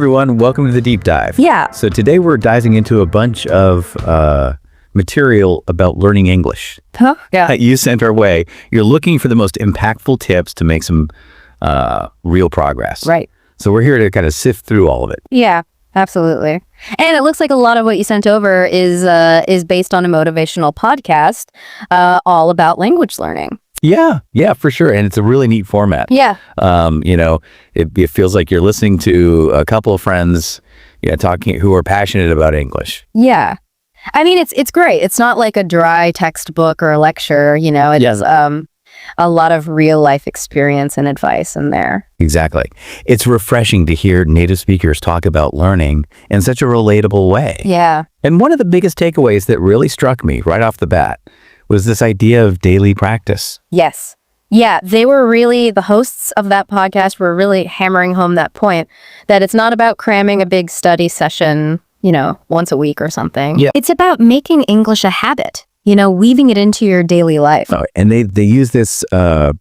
everyone, welcome to the deep dive. Yeah. So today we're diving into a bunch of material about learning English. Huh? Yeah. That you sent our way. You're looking for the most impactful tips to make some real progress. Right. So we're here to kind of sift through all of it. Yeah, absolutely. And it looks like a lot of what you sent over is based on a motivational podcast all about language learning. Yeah, for sure. And it's a really neat format. Yeah. It feels like you're listening to a couple of friends talking who are passionate about English. Yeah. I mean, it's great. It's not like a dry textbook or a lecture, it's a lot of real life experience and advice in there. Exactly. It's refreshing to hear native speakers talk about learning in such a relatable way. Yeah. And one of the biggest takeaways that really struck me right off the bat was this idea of daily practice. Yes. Yeah, the hosts of that podcast were really hammering home that point that it's not about cramming a big study session, once a week or something. Yeah. It's about making English a habit, weaving it into your daily life. Oh, and they use this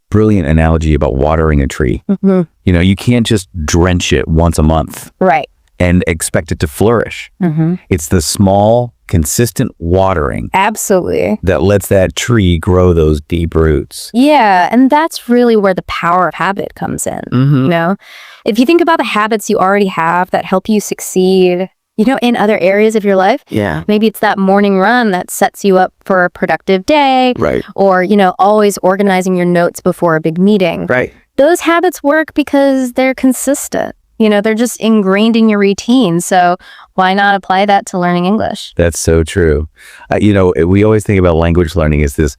brilliant analogy about watering a tree. Mm-hmm. You can't just drench it once a month. Right. And expect it to flourish. Mm-hmm. It's the small, consistent watering. Absolutely. That lets that tree grow those deep roots. Yeah, and that's really where the power of habit comes in. Mm-hmm. If you think about the habits you already have that help you succeed, in other areas of your life. Yeah. Maybe it's that morning run that sets you up for a productive day. Right. Or, always organizing your notes before a big meeting. Right. Those habits work because they're consistent. They're just ingrained in your routine. So why not apply that to learning English? That's so true. We always think about language learning as this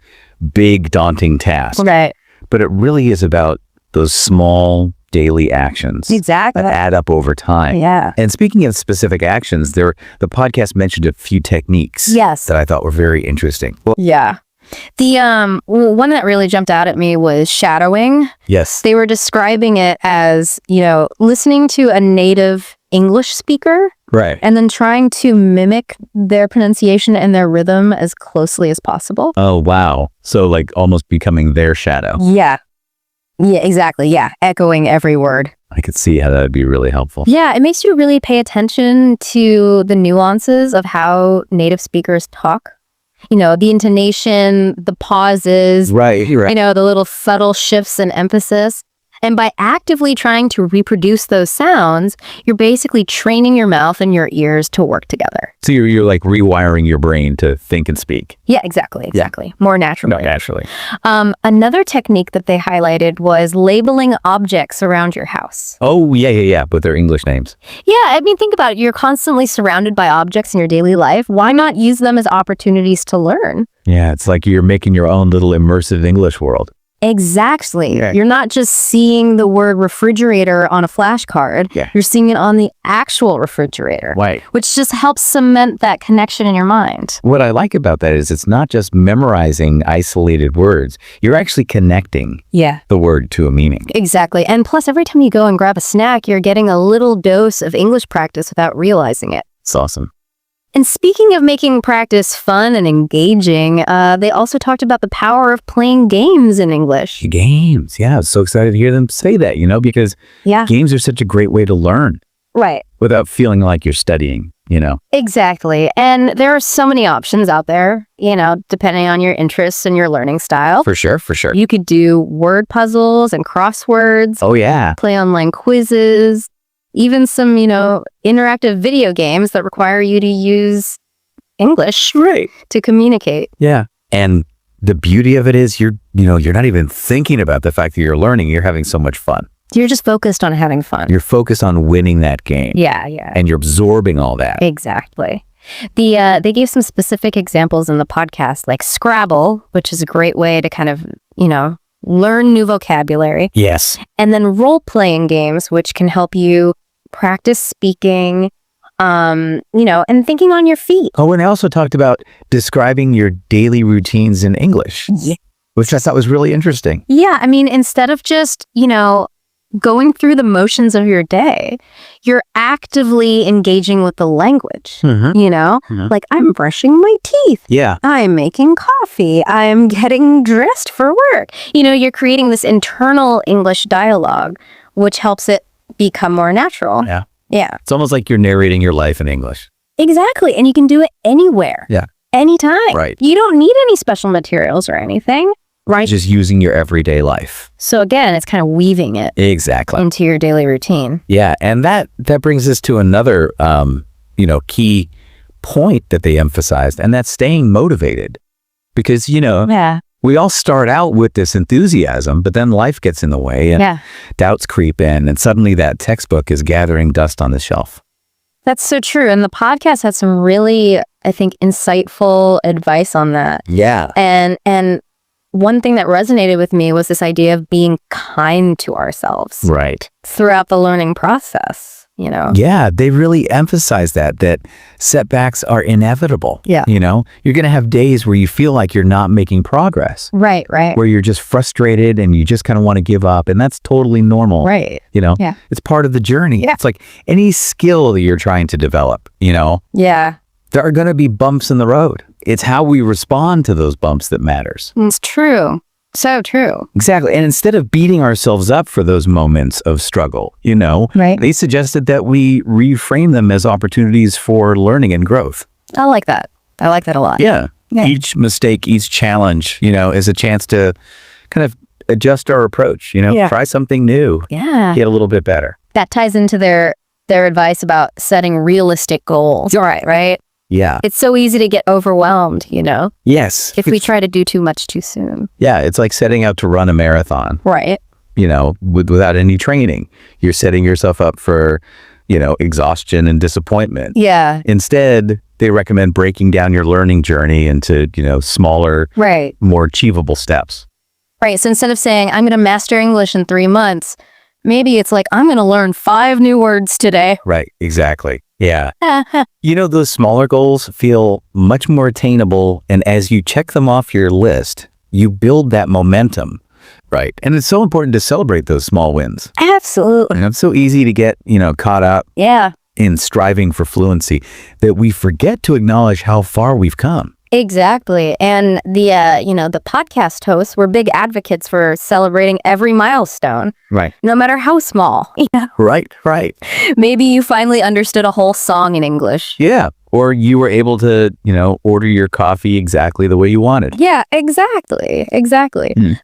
big, daunting task. Right. But it really is about those small daily actions. Exactly. That add up over time. Yeah. And speaking of specific actions, the podcast mentioned a few techniques. Yes. That I thought were very interesting. Well, yeah. The one that really jumped out at me was shadowing. yes. They were describing it as, listening to a native English speaker Right. and then trying to mimic their pronunciation and their rhythm as closely as possible. Oh, wow. So like almost becoming their shadow. Yeah. Yeah, exactly. Yeah. Echoing every word. I could see how that would be really helpful. Yeah. It makes you really pay attention to the nuances of how native speakers talk. The intonation, the pauses, Right. the little subtle shifts in emphasis. And by actively trying to reproduce those sounds, you're basically training your mouth and your ears to work together. So you're like rewiring your brain to think and speak. Yeah, exactly. More naturally. No, naturally. Another technique that they highlighted was labeling objects around your house. Oh, yeah. But they're English names. Yeah, I mean, think about it. You're constantly surrounded by objects in your daily life. Why not use them as opportunities to learn? Yeah, it's like you're making your own little immersive English world. Exactly. Yeah. You're not just seeing the word refrigerator on a flashcard. Yeah. You're seeing it on the actual refrigerator. Right. Which just helps cement that connection in your mind. What I like about that is it's not just memorizing isolated words. You're actually connecting the word to a meaning. Exactly. And plus, every time you go and grab a snack, you're getting a little dose of English practice without realizing it. It's awesome. And speaking of making practice fun and engaging, they also talked about the power of playing games in English. Games. Yeah, I was so excited to hear them say that, because games are such a great way to learn. Right. Without feeling like you're studying, Exactly. And there are so many options out there, depending on your interests and your learning style. For sure. You could do word puzzles and crosswords. Oh, yeah. Play online quizzes. Even some, interactive video games that require you to use English to communicate. Yeah. And the beauty of it is you're not even thinking about the fact that you're learning. You're having so much fun. You're just focused on having fun. You're focused on winning that game. Yeah. And you're absorbing all that. Exactly. They gave some specific examples in the podcast, like Scrabble, which is a great way to kind of, learn new vocabulary. Yes. And then role-playing games, which can help you practice speaking, and thinking on your feet. Oh, and I also talked about describing your daily routines in English. Yeah. Which I thought was really interesting. Yeah, I mean, instead of just, going through the motions of your day, you're actively engaging with the language, like I'm brushing my teeth. Yeah. I'm making coffee. I'm getting dressed for work. You're creating this internal English dialogue, which helps it become more natural. Yeah. Yeah. It's almost like you're narrating your life in English. Exactly. And you can do it anywhere. Yeah. Anytime. Right. You don't need any special materials or anything. Right. Just using your everyday life. So again, it's kind of weaving it exactly into your daily routine. Yeah. And that brings us to another, key point that they emphasized, and that's staying motivated. Because, we all start out with this enthusiasm, but then life gets in the way and doubts creep in, and suddenly that textbook is gathering dust on the shelf. That's so true. And the podcast had some really, I think, insightful advice on that. Yeah. And one thing that resonated with me was this idea of being kind to ourselves. Right. Throughout the learning process. Yeah, they really emphasize that setbacks are inevitable. Yeah. You're going to have days where you feel like you're not making progress. Right. Where you're just frustrated and you just kind of want to give up. And that's totally normal. Right. Yeah. It's part of the journey. Yeah. It's like any skill that you're trying to develop, Yeah. there are going to be bumps in the road. It's how we respond to those bumps that matters. It's true. So true. Exactly. And instead of beating ourselves up for those moments of struggle, right. They suggested that we reframe them as opportunities for learning and growth. I like that. I like that a lot. Yeah. Each mistake, each challenge, is a chance to kind of adjust our approach, try something new. Yeah. Get a little bit better. That ties into their advice about setting realistic goals. Right? Yeah. It's so easy to get overwhelmed, Yes. if we try to do too much too soon. Yeah. It's like setting out to run a marathon. Right. Without any training. You're setting yourself up for, exhaustion and disappointment. Yeah. Instead, they recommend breaking down your learning journey into, smaller, more achievable steps. Right. So instead of saying, I'm going to master English in 3 months, maybe it's like, I'm going to learn 5 new words today. Right. Exactly. Yeah. Those smaller goals feel much more attainable. And as you check them off your list, you build that momentum. Right. And it's so important to celebrate those small wins. Absolutely. And it's so easy to get, caught up in striving for fluency that we forget to acknowledge how far we've come. Exactly. And the podcast hosts were big advocates for celebrating every milestone. Right. No matter how small. Right. Maybe you finally understood a whole song in English. Yeah. Or you were able to, order your coffee exactly the way you wanted. Yeah, exactly.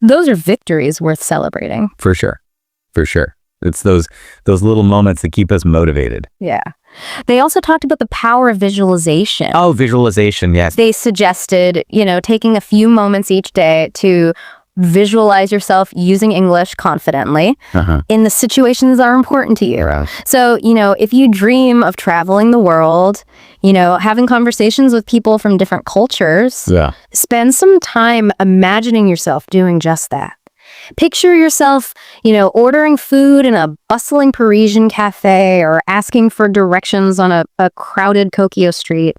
Those are victories worth celebrating. For sure. It's those little moments that keep us motivated. Yeah. They also talked about the power of visualization. Oh, visualization, yes. They suggested, taking a few moments each day to visualize yourself using English confidently in the situations that are important to you. Right. So, if you dream of traveling the world, having conversations with people from different cultures, spend some time imagining yourself doing just that. Picture yourself, ordering food in a bustling Parisian cafe or asking for directions on a crowded Tokyo street.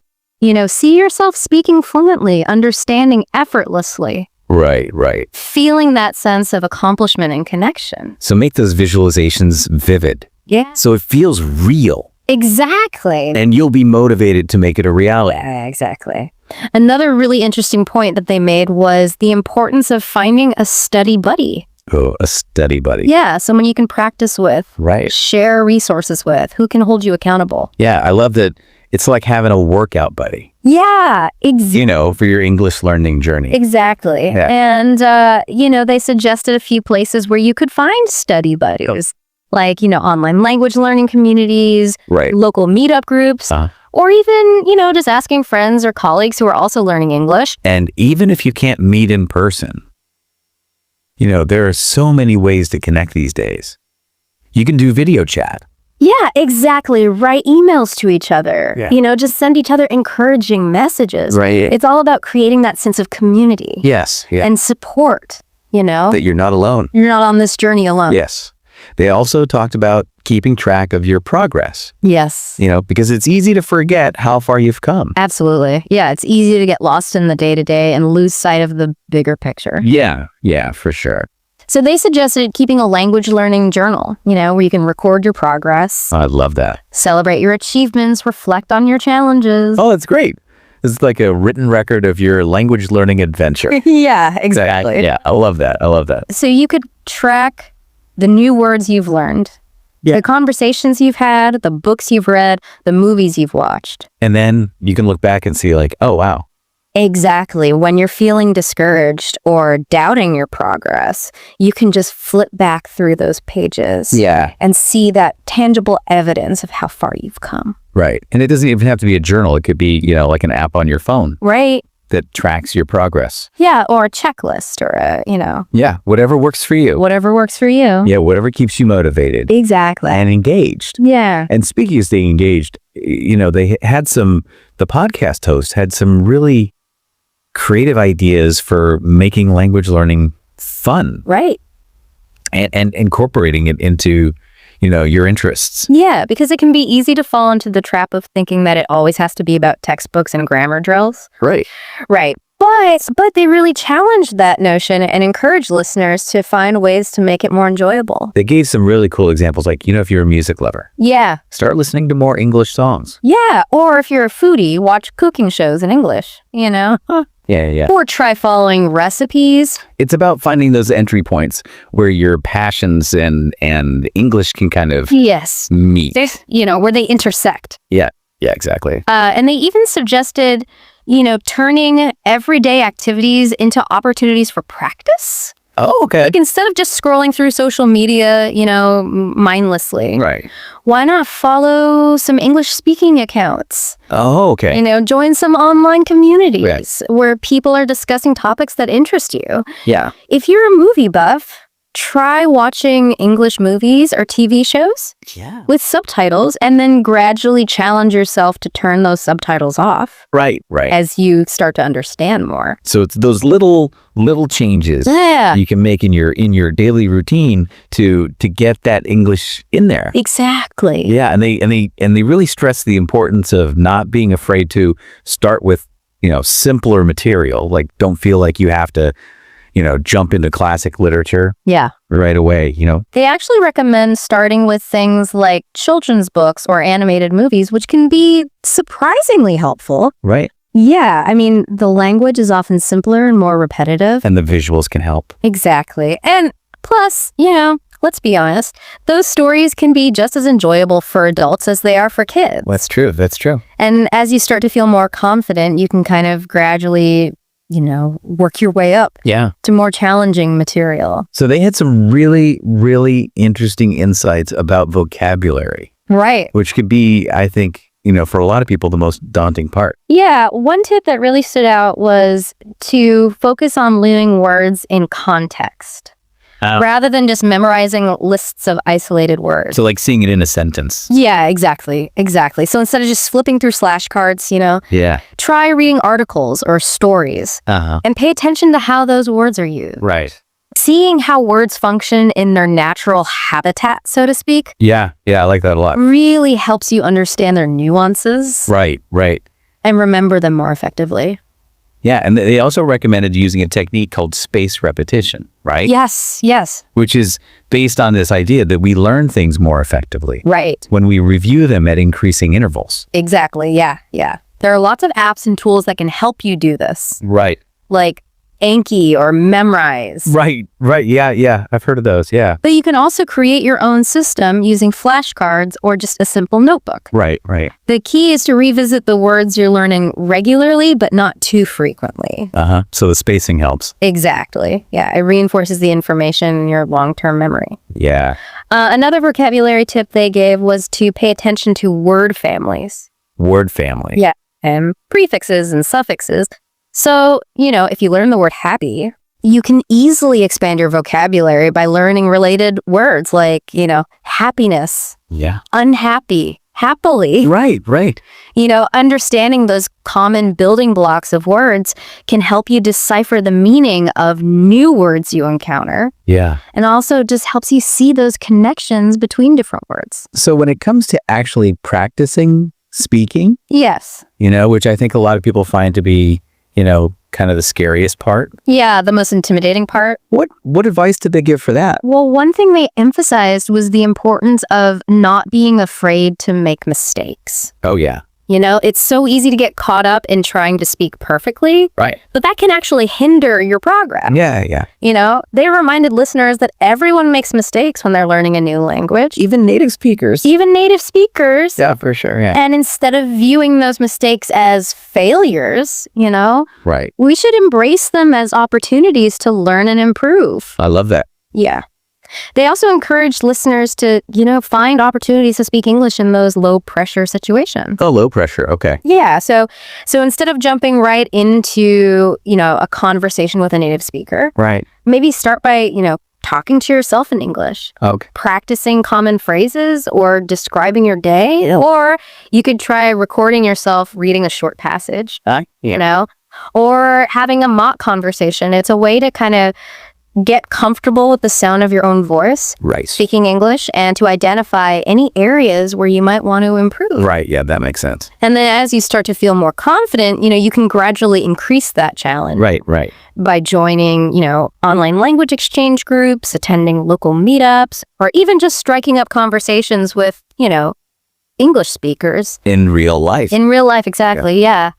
See yourself speaking fluently, understanding effortlessly. Right. Feeling that sense of accomplishment and connection. So make those visualizations vivid. Yeah. So it feels real. Exactly. And you'll be motivated to make it a reality. Yeah, exactly. Another really interesting point that they made was the importance of finding a study buddy. Oh, a study buddy. Yeah, someone you can practice with. Right. Share resources with, who can hold you accountable. Yeah, I love that. It's like having a workout buddy. Yeah, for your English learning journey. Exactly. Yeah. And, they suggested a few places where you could find study buddies. Like, online language learning communities, local meetup groups, or even, just asking friends or colleagues who are also learning English. And even if you can't meet in person, there are so many ways to connect these days. You can do video chat. Yeah, exactly. Write emails to each other. Yeah. Just send each other encouraging messages. Right. It's all about creating that sense of community. Yes. Yeah. And support, That you're not alone. You're not on this journey alone. Yes. They also talked about keeping track of your progress. Yes. Because it's easy to forget how far you've come. Absolutely. Yeah, it's easy to get lost in the day-to-day and lose sight of the bigger picture. Yeah, for sure. So they suggested keeping a language learning journal, where you can record your progress. I love that. Celebrate your achievements, reflect on your challenges. Oh, that's great. This is like a written record of your language learning adventure. Yeah, exactly. Yeah, I love that. So you could track the new words you've learned, The conversations you've had, the books you've read, the movies you've watched. And then you can look back and see like, oh, wow. Exactly. When you're feeling discouraged or doubting your progress, you can just flip back through those pages and see that tangible evidence of how far you've come. Right. And it doesn't even have to be a journal. It could be, like an app on your phone. Right. That tracks your progress. Yeah. Or a checklist or Yeah. Whatever works for you. Whatever works for you. Yeah. Whatever keeps you motivated. Exactly. And engaged. Yeah. And speaking of staying engaged, they had the podcast host had some really creative ideas for making language learning fun. Right. And incorporating it into, your interests. Yeah, because it can be easy to fall into the trap of thinking that it always has to be about textbooks and grammar drills. Right. Right. But they really challenged that notion and encouraged listeners to find ways to make it more enjoyable. They gave some really cool examples, like, if you're a music lover. Yeah. Start listening to more English songs. Yeah. Or if you're a foodie, watch cooking shows in English, Yeah. Or try following recipes. It's about finding those entry points where your passions and English can kind of meet. Where they intersect. Yeah. Yeah, exactly. And they even suggested, turning everyday activities into opportunities for practice. Oh, okay. Like instead of just scrolling through social media, mindlessly. Right. Why not follow some English speaking accounts? Oh, okay. Join some online communities where people are discussing topics that interest you. Yeah. If you're a movie buff, try watching English movies or TV shows with subtitles and then gradually challenge yourself to turn those subtitles off. Right. As you start to understand more. So it's those little changes you can make in your daily routine to get that English in there. Exactly. Yeah, and they really stress the importance of not being afraid to start with, simpler material. Like don't feel like you have to jump into classic literature right away, They actually recommend starting with things like children's books or animated movies, which can be surprisingly helpful. Right. Yeah, the language is often simpler and more repetitive. And the visuals can help. Exactly. And plus, let's be honest, those stories can be just as enjoyable for adults as they are for kids. That's true. And as you start to feel more confident, you can kind of gradually work your way up to more challenging material. So they had some really, really interesting insights about vocabulary. Right. Which could be, I think, for a lot of people, the most daunting part. Yeah. One tip that really stood out was to focus on learning words in context. Rather than just memorizing lists of isolated words. So like seeing it in a sentence. Yeah, exactly. So instead of just flipping through flashcards, try reading articles or stories and pay attention to how those words are used. Right. Seeing how words function in their natural habitat, so to speak. Yeah, I like that a lot. Really helps you understand their nuances. Right. And remember them more effectively. Yeah, and they also recommended using a technique called spaced repetition, right? Yes. Which is based on this idea that we learn things more effectively. Right. When we review them at increasing intervals. Exactly, yeah. There are lots of apps and tools that can help you do this. Right. Like Anki or Memrise. Right. Yeah. I've heard of those. Yeah. But you can also create your own system using flashcards or just a simple notebook. Right. The key is to revisit the words you're learning regularly, but not too frequently. So the spacing helps. Exactly. Yeah. It reinforces the information in your long-term memory. Yeah. Another vocabulary tip they gave was to pay attention to word families. Word family. Yeah. And prefixes and suffixes. So, if you learn the word happy, you can easily expand your vocabulary by learning related words like, happiness, unhappy, happily. Right. Understanding those common building blocks of words can help you decipher the meaning of new words you encounter. Yeah. And also just helps you see those connections between different words. So when it comes to actually practicing speaking, yes, which I think a lot of people find to be kind of the scariest part. Yeah, the most intimidating part. What advice did they give for that? Well, one thing they emphasized was the importance of not being afraid to make mistakes. Oh, yeah. You know, it's so easy to get caught up in trying to speak perfectly. Right. But that can actually hinder your progress. Yeah. You know, they reminded listeners that everyone makes mistakes when they're learning a new language. Even native speakers. Yeah, for sure. Yeah. And instead of viewing those mistakes as failures, you know, Right. we should embrace them as opportunities to learn and improve. I love that. Yeah. They also encouraged listeners to, you know, find opportunities to speak English in those low pressure situations. Oh, low pressure. Okay. Yeah. So instead of jumping right into, you know, a conversation with a native speaker, Right. maybe start by, you know, talking to yourself in English, Okay. practicing common phrases or describing your day, or you could try recording yourself reading a short passage, you know, or having a mock conversation. It's a way to kind of get comfortable with the sound of your own voice, Right. speaking English, and to identify any areas where you might want to improve. Right. Yeah, that makes sense. And then as you start to feel more confident, you know, you can gradually increase that challenge. Right. By joining, you know, online language exchange groups, attending local meetups, or even just striking up conversations with, you know, English speakers. In real life. In real life, exactly, yeah.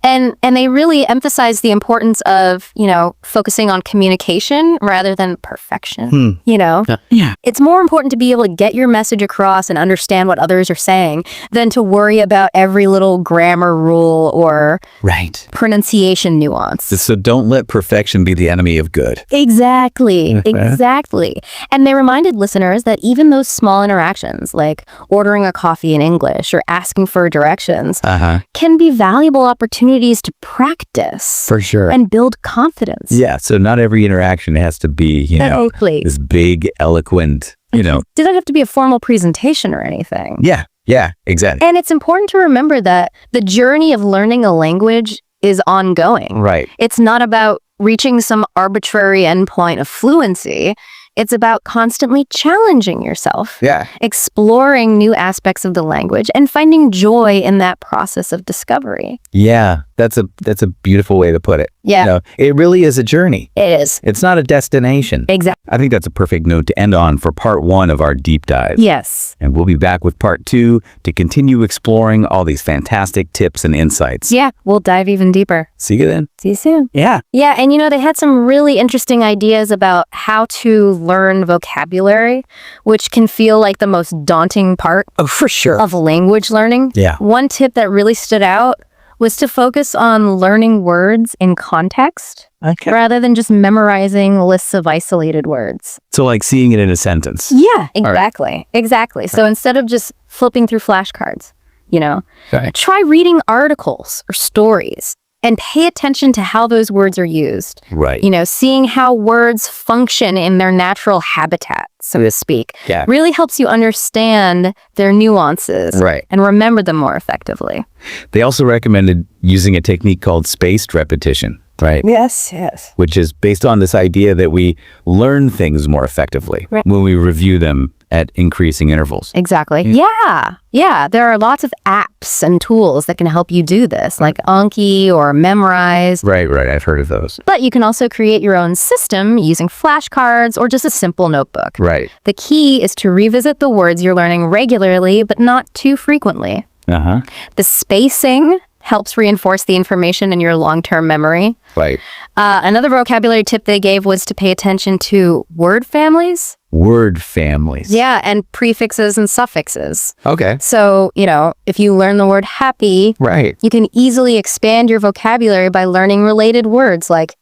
And they really emphasize the importance of, you know, focusing on communication rather than perfection, you know? Yeah. It's more important to be able to get your message across and understand what others are saying than to worry about every little grammar rule or Right. pronunciation nuance. So don't let perfection be the enemy of good. Exactly. And they reminded listeners that even those small interactions, like ordering a coffee in English or asking for directions, can be valuable opportunities to practice. For sure. And build confidence. Yeah. So not every interaction has to be, you know, this big, eloquent, you know. Doesn't have to be a formal presentation or anything. Yeah, exactly. And it's important to remember that the journey of learning a language is ongoing. Right. It's not about reaching some arbitrary endpoint of fluency. It's about constantly challenging yourself, exploring new aspects of the language, and finding joy in that process of discovery. Yeah, that's a beautiful way to put it. Yeah. You know, it really is a journey. It is. It's not a destination. Exactly. I think that's a perfect note to end on for part 1 of our deep dive. Yes. And we'll be back with part 2 to continue exploring all these fantastic tips and insights. Yeah, we'll dive even deeper. See you then. See you soon. Yeah. Yeah, and you know, they had some really interesting ideas about how to learn vocabulary, which can feel like the most daunting part for sure. of language learning. Yeah. One tip that really stood out was to focus on learning words in context rather than just memorizing lists of isolated words. So like seeing it in a sentence. Yeah, exactly. Exactly. So instead of just flipping through flashcards, you know, try reading articles or stories and pay attention to how those words are used. Right. You know, seeing how words function in their natural habitat, so to speak, really helps you understand their nuances and remember them more effectively. They also recommended using a technique called spaced repetition, right? Yes. Which is based on this idea that we learn things more effectively when we review them at increasing intervals. Exactly. Yeah. There are lots of apps and tools that can help you do this, like Anki or Memrise. Right. I've heard of those. But you can also create your own system using flashcards or just a simple notebook. Right. The key is to revisit the words you're learning regularly, but not too frequently. The spacing helps reinforce the information in your long-term memory. Right. Another vocabulary tip they gave was to pay attention to word families. Word families. Yeah, and prefixes and suffixes. Okay. So, you know, if you learn the word happy, you can easily expand your vocabulary by learning related words like,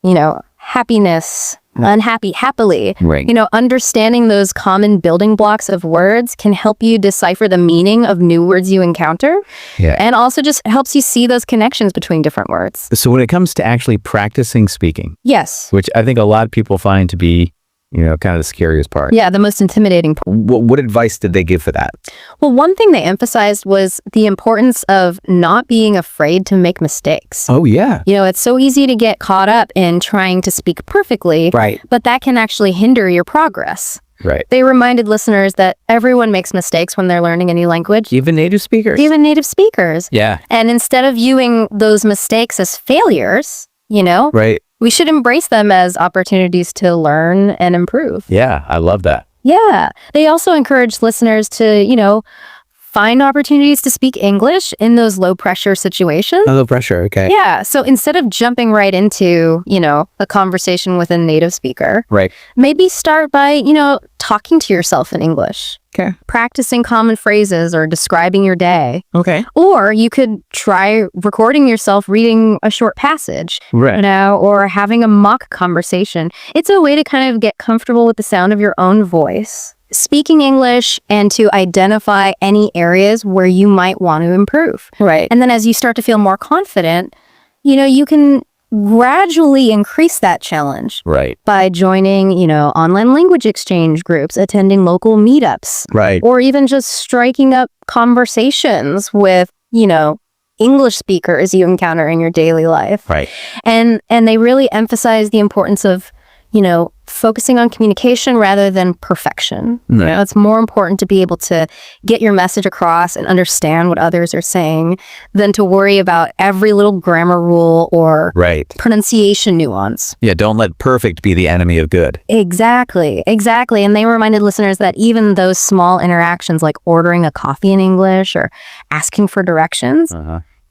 you know, happiness, unhappy, happily. Right. You know, understanding those common building blocks of words can help you decipher the meaning of new words you encounter. Yeah. And also just helps you see those connections between different words. So when it comes to actually practicing speaking, Yes. which I think a lot of people find to be, you know, kind of the scariest part. Yeah, the most intimidating part. What advice did they give for that? Well, one thing they emphasized was the importance of not being afraid to make mistakes. Oh, yeah. You know, it's so easy to get caught up in trying to speak perfectly, but that can actually hinder your progress. Right. They reminded listeners that everyone makes mistakes when they're learning a new language. Even native speakers. Yeah. And instead of viewing those mistakes as failures, you know, we should embrace them as opportunities to learn and improve. Yeah, I love that. Yeah. They also encourage listeners to, you know, find opportunities to speak English in those low pressure situations. Low pressure, okay. Yeah. So instead of jumping right into, a conversation with a native speaker, right, maybe start by, talking to yourself in English. Okay. Practicing common phrases or describing your day. Okay. Or you could try recording yourself reading a short passage, right, or having a mock conversation. It's a way to kind of get comfortable with the sound of your own voice, speaking English, and to identify any areas where you might want to improve. Right. And then as you start to feel more confident, you can gradually increase that challenge. Right. By joining, online language exchange groups, attending local meetups. Right. Or even just striking up conversations with, English speakers you encounter in your daily life. Right. And they really emphasize the importance of, focusing on communication rather than perfection. Right. It's more important to be able to get your message across and understand what others are saying than to worry about every little grammar rule or right, pronunciation nuance. Yeah, don't let perfect be the enemy of good. Exactly. And they reminded listeners that even those small interactions like ordering a coffee in English or asking for directions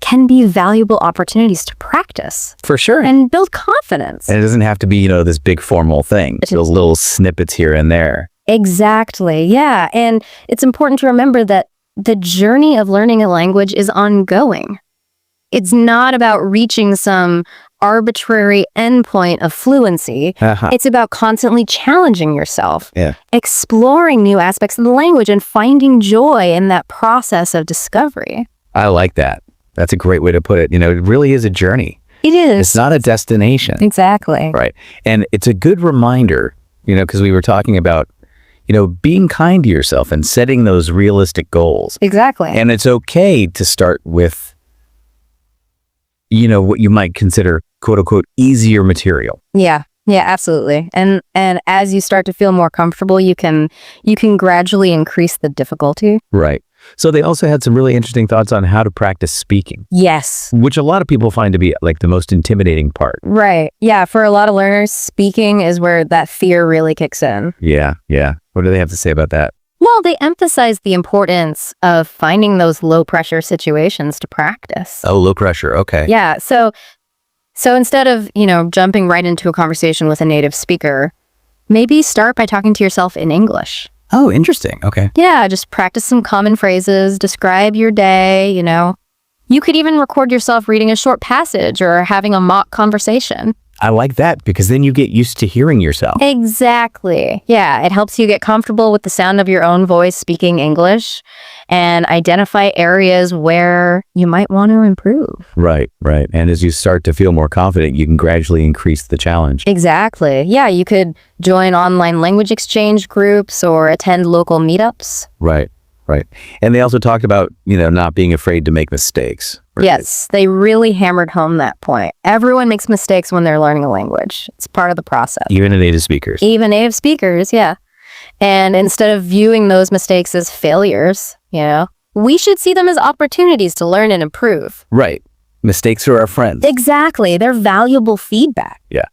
can be valuable opportunities to practice. For sure. And build confidence. And it doesn't have to be, this big formal thing. Those little snippets here and there. Exactly. Yeah. And it's important to remember that the journey of learning a language is ongoing. It's not about reaching some arbitrary endpoint of fluency. It's about constantly challenging yourself, exploring new aspects of the language, and finding joy in that process of discovery. I like that. That's a great way to put it. It really is a journey. It is. It's not a destination. Exactly. Right. And it's a good reminder, because we were talking about, being kind to yourself and setting those realistic goals. Exactly. And it's okay to start with, what you might consider, quote unquote, easier material. Yeah. Yeah, absolutely. And as you start to feel more comfortable, you can gradually increase the difficulty. Right. So they also had some really interesting thoughts on how to practice speaking. Yes. Which a lot of people find to be like the most intimidating part. Right. Yeah. For a lot of learners, speaking is where that fear really kicks in. Yeah. Yeah. What do they have to say about that? Well, they emphasize the importance of finding those low pressure situations to practice. Oh, low pressure. Okay. Yeah. So instead of, jumping right into a conversation with a native speaker, maybe start by talking to yourself in English. Oh, interesting. Okay. Yeah, just practice some common phrases, describe your day, You could even record yourself reading a short passage or having a mock conversation. I like that because then you get used to hearing yourself. Exactly. Yeah, it helps you get comfortable with the sound of your own voice speaking English and identify areas where you might want to improve. Right. And as you start to feel more confident, you can gradually increase the challenge. Exactly. Yeah, you could join online language exchange groups or attend local meetups. Right. And they also talked about, not being afraid to make mistakes. Right? Yes, they really hammered home that point. Everyone makes mistakes when they're learning a language. It's part of the process. Even native speakers. Even native speakers, yeah. And instead of viewing those mistakes as failures, we should see them as opportunities to learn and improve. Right. Mistakes are our friends. Exactly. They're valuable feedback. Yeah.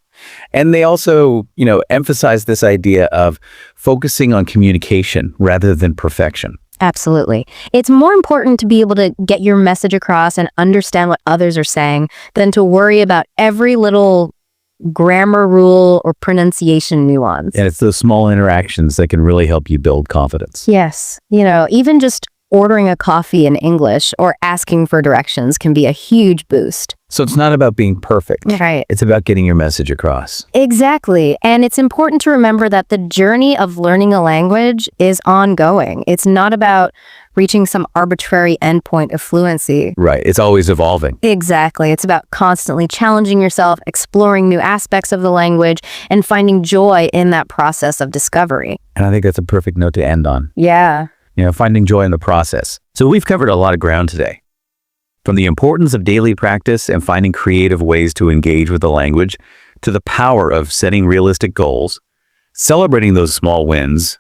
And they also, emphasize this idea of focusing on communication rather than perfection. Absolutely. It's more important to be able to get your message across and understand what others are saying than to worry about every little grammar rule or pronunciation nuance. And it's those small interactions that can really help you build confidence. Yes. Even just ordering a coffee in English or asking for directions can be a huge boost. So it's not about being perfect. Right. It's about getting your message across. Exactly. And it's important to remember that the journey of learning a language is ongoing. It's not about reaching some arbitrary endpoint of fluency. Right. It's always evolving. Exactly. It's about constantly challenging yourself, exploring new aspects of the language, and finding joy in that process of discovery. And I think that's a perfect note to end on. Yeah. Finding joy in the process. So we've covered a lot of ground today. From the importance of daily practice and finding creative ways to engage with the language, to the power of setting realistic goals, celebrating those small wins,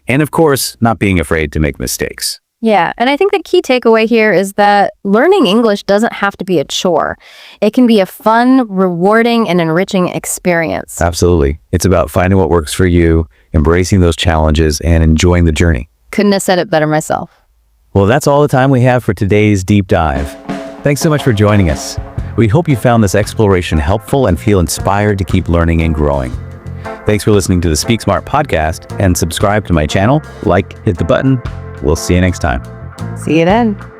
and of course, not being afraid to make mistakes. Yeah, and I think the key takeaway here is that learning English doesn't have to be a chore. It can be a fun, rewarding, and enriching experience. Absolutely. It's about finding what works for you, embracing those challenges, and enjoying the journey. Couldn't have said it better myself. Well, that's all the time we have for today's deep dive. Thanks so much for joining us. We hope you found this exploration helpful and feel inspired to keep learning and growing. Thanks for listening to the Speak Smart podcast, and subscribe to my channel. Hit the button. We'll see you next time. See you then.